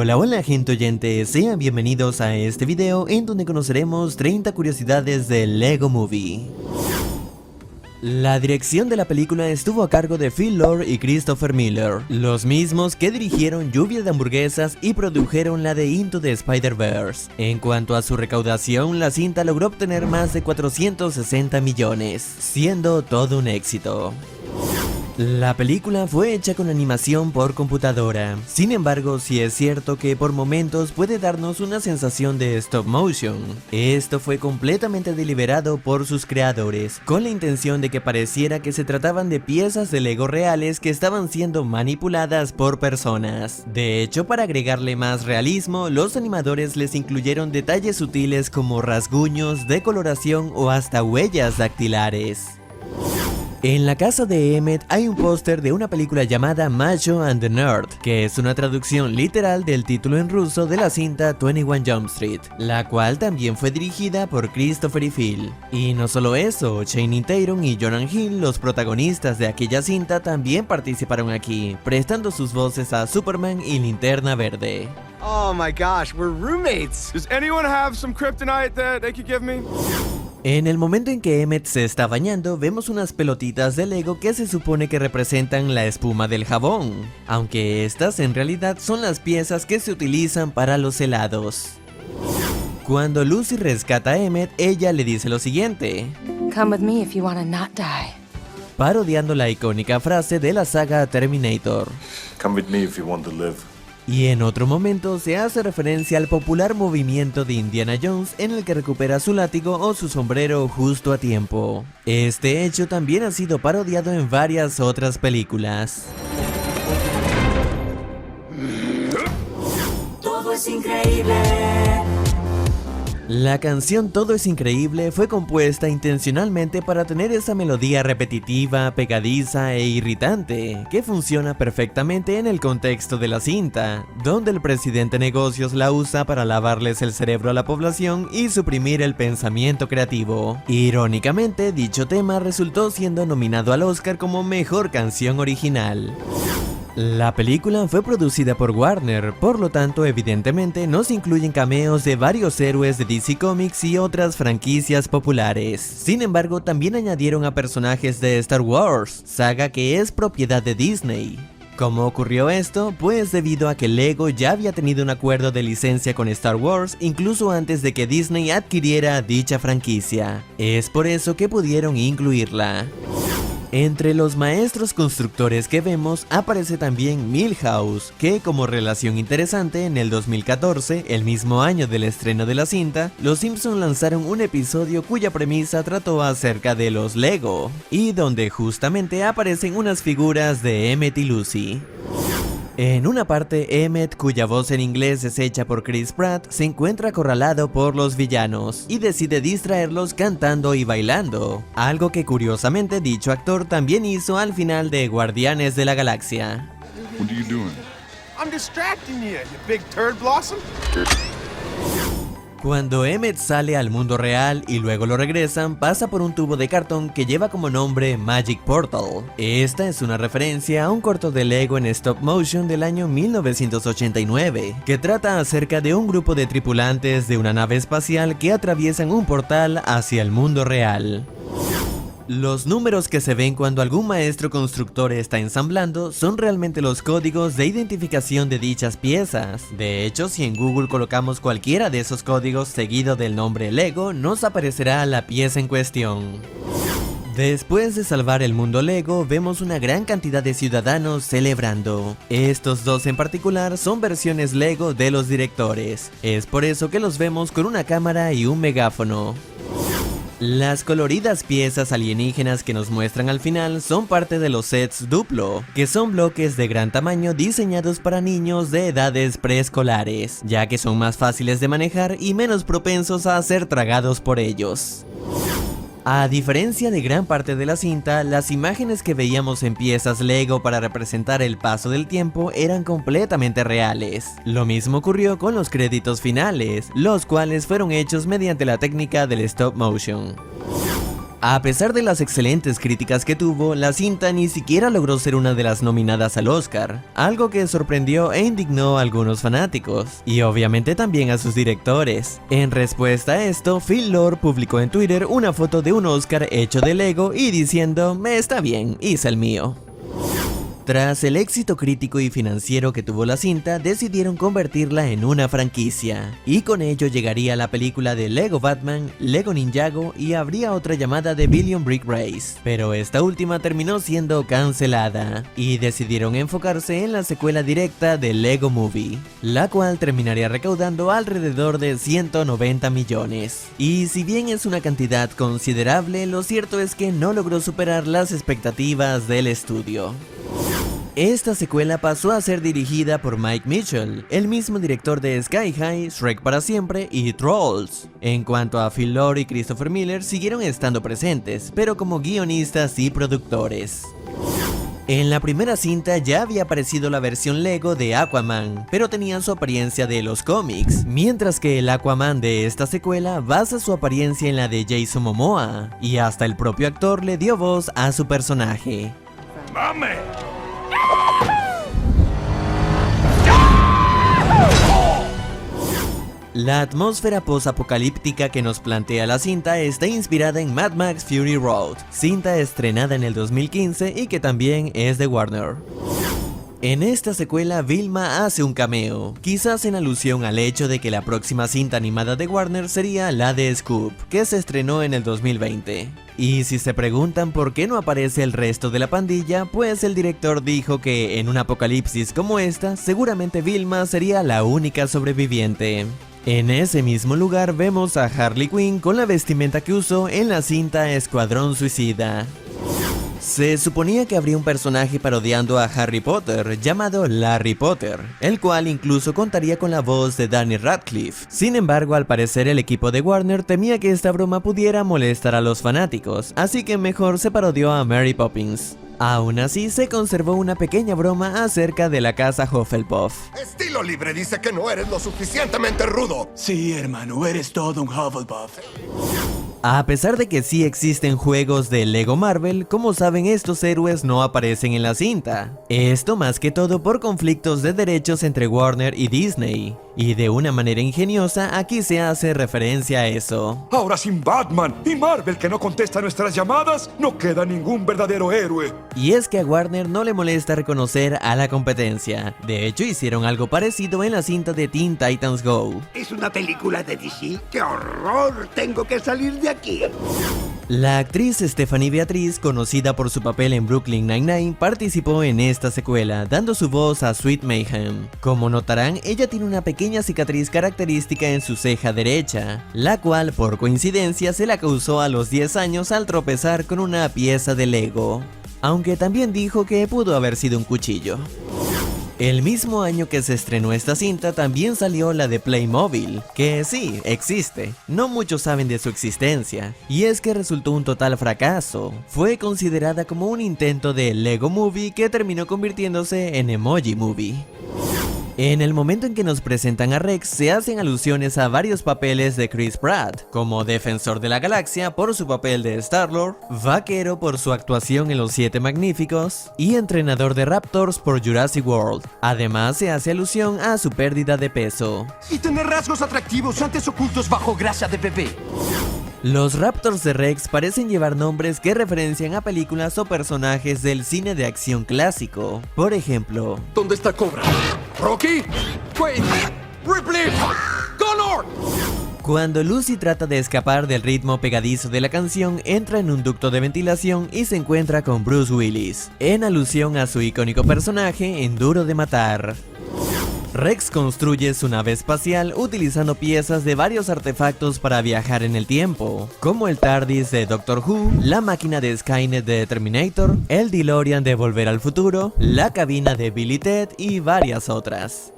Hola gente oyente, sean bienvenidos a este video en donde conoceremos 30 curiosidades del Lego Movie. La dirección de la película estuvo a cargo de Phil Lord y Christopher Miller, los mismos que dirigieron Lluvia de Hamburguesas y produjeron la de Into the Spider-Verse. En cuanto a su recaudación, la cinta logró obtener más de 460 millones, siendo todo un éxito. La película fue hecha con animación por computadora, sin embargo sí es cierto que por momentos puede darnos una sensación de stop motion. Esto fue completamente deliberado por sus creadores, con la intención de que pareciera que se trataban de piezas de Lego reales que estaban siendo manipuladas por personas. De hecho, para agregarle más realismo, los animadores les incluyeron detalles sutiles como rasguños, decoloración o hasta huellas dactilares. En la casa de Emmett hay un póster de una película llamada Macho and the Nerd, que es una traducción literal del título en ruso de la cinta 21 Jump Street, la cual también fue dirigida por Christopher y Phil. Y no solo eso, Channing Tatum y Jonah Hill, los protagonistas de aquella cinta, también participaron aquí, prestando sus voces a Superman y Linterna Verde. Oh my gosh, we're roommates! Does anyone have some kryptonite that they could give me? En el momento en que Emmett se está bañando, vemos unas pelotitas de Lego que se supone que representan la espuma del jabón, aunque estas en realidad son las piezas que se utilizan para los helados. Cuando Lucy rescata a Emmett, ella le dice lo siguiente: Come with me if you wanna not die. Parodiando la icónica frase de la saga Terminator. Come with me if you want to live. Y en otro momento se hace referencia al popular movimiento de Indiana Jones en el que recupera su látigo o su sombrero justo a tiempo. Este hecho también ha sido parodiado en varias otras películas. Todo es increíble. La canción Todo es Increíble fue compuesta intencionalmente para tener esa melodía repetitiva, pegadiza e irritante, que funciona perfectamente en el contexto de la cinta, donde el presidente Negocios la usa para lavarles el cerebro a la población y suprimir el pensamiento creativo. Irónicamente, dicho tema resultó siendo nominado al Oscar como Mejor Canción Original. La película fue producida por Warner, por lo tanto evidentemente no se incluyen cameos de varios héroes de DC Comics y otras franquicias populares. Sin embargo, también añadieron a personajes de Star Wars, saga que es propiedad de Disney. ¿Cómo ocurrió esto? Pues debido a que Lego ya había tenido un acuerdo de licencia con Star Wars incluso antes de que Disney adquiriera dicha franquicia. Es por eso que pudieron incluirla. Entre los maestros constructores que vemos aparece también Milhouse, que como relación interesante en el 2014, el mismo año del estreno de la cinta, los Simpson lanzaron un episodio cuya premisa trató acerca de los Lego, y donde justamente aparecen unas figuras de Emmett y Lucy. En una parte, Emmett, cuya voz en inglés es hecha por Chris Pratt, se encuentra acorralado por los villanos y decide distraerlos cantando y bailando, algo que curiosamente dicho actor también hizo al final de Guardianes de la Galaxia. What are you doing? I'm distracting you, you big turd blossom. Cuando Emmett sale al mundo real y luego lo regresan, pasa por un tubo de cartón que lleva como nombre Magic Portal. Esta es una referencia a un corto de Lego en stop motion del año 1989, que trata acerca de un grupo de tripulantes de una nave espacial que atraviesan un portal hacia el mundo real. Los números que se ven cuando algún maestro constructor está ensamblando son realmente los códigos de identificación de dichas piezas. De hecho, si en Google colocamos cualquiera de esos códigos seguido del nombre Lego, nos aparecerá la pieza en cuestión. Después de salvar el mundo Lego, vemos una gran cantidad de ciudadanos celebrando. Estos dos en particular son versiones Lego de los directores. Es por eso que los vemos con una cámara y un megáfono. Las coloridas piezas alienígenas que nos muestran al final son parte de los sets Duplo, que son bloques de gran tamaño diseñados para niños de edades preescolares, ya que son más fáciles de manejar y menos propensos a ser tragados por ellos. A diferencia de gran parte de la cinta, las imágenes que veíamos en piezas Lego para representar el paso del tiempo eran completamente reales. Lo mismo ocurrió con los créditos finales, los cuales fueron hechos mediante la técnica del stop motion. A pesar de las excelentes críticas que tuvo, la cinta ni siquiera logró ser una de las nominadas al Oscar, algo que sorprendió e indignó a algunos fanáticos, y obviamente también a sus directores. En respuesta a esto, Phil Lord publicó en Twitter una foto de un Oscar hecho de Lego y diciendo: "Está bien, hice el mío". Tras el éxito crítico y financiero que tuvo la cinta, decidieron convertirla en una franquicia, y con ello llegaría la película de Lego Batman, Lego Ninjago y habría otra llamada The Billion Brick Race, pero esta última terminó siendo cancelada, y decidieron enfocarse en la secuela directa de Lego Movie, la cual terminaría recaudando alrededor de 190 millones. Y si bien es una cantidad considerable, lo cierto es que no logró superar las expectativas del estudio. Esta secuela pasó a ser dirigida por Mike Mitchell, el mismo director de Sky High, Shrek para siempre y Trolls. En cuanto a Phil Lord y Christopher Miller, siguieron estando presentes, pero como guionistas y productores. En la primera cinta ya había aparecido la versión Lego de Aquaman, pero tenía su apariencia de los cómics, mientras que el Aquaman de esta secuela basa su apariencia en la de Jason Momoa, y hasta el propio actor le dio voz a su personaje. ¡Mame! La atmósfera post-apocalíptica que nos plantea la cinta está inspirada en Mad Max Fury Road, cinta estrenada en el 2015 y que también es de Warner. En esta secuela, Vilma hace un cameo, quizás en alusión al hecho de que la próxima cinta animada de Warner sería la de Scoop, que se estrenó en el 2020. Y si se preguntan por qué no aparece el resto de la pandilla, pues el director dijo que en un apocalipsis como esta, seguramente Vilma sería la única sobreviviente. En ese mismo lugar vemos a Harley Quinn con la vestimenta que usó en la cinta Escuadrón Suicida. Se suponía que habría un personaje parodiando a Harry Potter llamado Larry Potter, el cual incluso contaría con la voz de Daniel Radcliffe. Sin embargo, al parecer el equipo de Warner temía que esta broma pudiera molestar a los fanáticos, así que mejor se parodió a Mary Poppins. Aún así, se conservó una pequeña broma acerca de la casa Hufflepuff. Estilo libre dice que no eres lo suficientemente rudo. Sí, hermano, eres todo un Hufflepuff. A pesar de que sí existen juegos de Lego Marvel, como saben, estos héroes no aparecen en la cinta. Esto más que todo por conflictos de derechos entre Warner y Disney. Y de una manera ingeniosa, aquí se hace referencia a eso. Ahora sin Batman y Marvel que no contesta nuestras llamadas, no queda ningún verdadero héroe. Y es que a Warner no le molesta reconocer a la competencia. De hecho, hicieron algo parecido en la cinta de Teen Titans Go. ¿Es una película de DC? ¡Qué horror! Tengo que salir de aquí. La actriz Stephanie Beatriz, conocida por su papel en Brooklyn Nine-Nine, participó en esta secuela, dando su voz a Sweet Mayhem. Como notarán, ella tiene una pequeña cicatriz característica en su ceja derecha, la cual por coincidencia se la causó a los 10 años al tropezar con una pieza de Lego. Aunque también dijo que pudo haber sido un cuchillo. El mismo año que se estrenó esta cinta también salió la de Playmobil, que sí, existe, no muchos saben de su existencia, y es que resultó un total fracaso. Fue considerada como un intento de Lego Movie que terminó convirtiéndose en Emoji Movie. En el momento en que nos presentan a Rex, se hacen alusiones a varios papeles de Chris Pratt, como Defensor de la Galaxia por su papel de Star-Lord, Vaquero por su actuación en Los Siete Magníficos, y Entrenador de Raptors por Jurassic World. Además, se hace alusión a su pérdida de peso. Y tener rasgos atractivos antes ocultos bajo grasa de bebé. Los Raptors de Rex parecen llevar nombres que referencian a películas o personajes del cine de acción clásico. Por ejemplo, ¿Dónde está Cobra? ¿Rocky? Wayne, Ripley, Connor. cuando Lucy trata de escapar del ritmo pegadizo de la canción, entra en un ducto de ventilación y se encuentra con Bruce Willis, en alusión a su icónico personaje en Duro de Matar. Rex construye su nave espacial utilizando piezas de varios artefactos para viajar en el tiempo, como el TARDIS de Doctor Who, la máquina de Skynet de Terminator, el DeLorean de Volver al Futuro, la cabina de Bill y Ted y varias otras.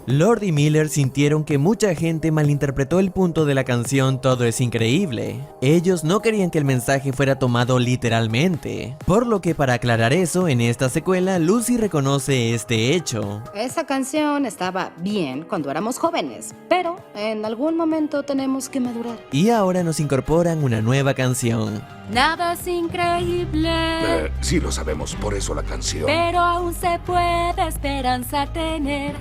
Lord y Miller sintieron que mucha gente malinterpretó el punto de la canción Todo es increíble. Ellos no querían que el mensaje fuera tomado literalmente, por lo que para aclarar eso, en esta secuela Lucy reconoce este hecho. Esa canción estaba bien cuando éramos jóvenes, pero en algún momento tenemos que madurar. Y ahora nos incorporan una nueva canción. Nada es increíble, Sí lo sabemos, por eso la canción. pero aún se puede esperanza tener.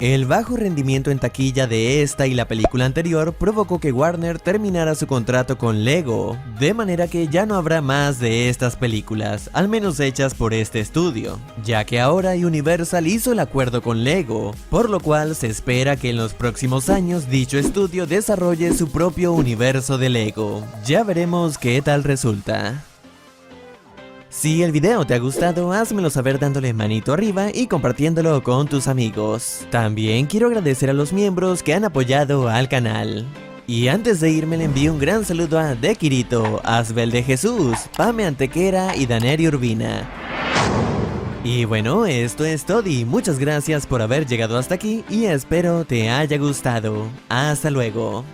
El bajo rendimiento en taquilla de esta y la película anterior provocó que Warner terminara su contrato con Lego, de manera que ya no habrá más de estas películas, al menos hechas por este estudio, ya que ahora Universal hizo el acuerdo con Lego, por lo cual se espera que en los próximos años dicho estudio desarrolle su propio universo de Lego. Ya veremos qué tal resulta. Si el video te ha gustado, házmelo saber dándole manito arriba y compartiéndolo con tus amigos. También quiero agradecer a los miembros que han apoyado al canal. Y antes de irme le envío un gran saludo a De Quirito, Asbel de Jesús, Pame Antequera y Daneri Urbina. Y bueno, esto es todo y muchas gracias por haber llegado hasta aquí y espero te haya gustado. Hasta luego.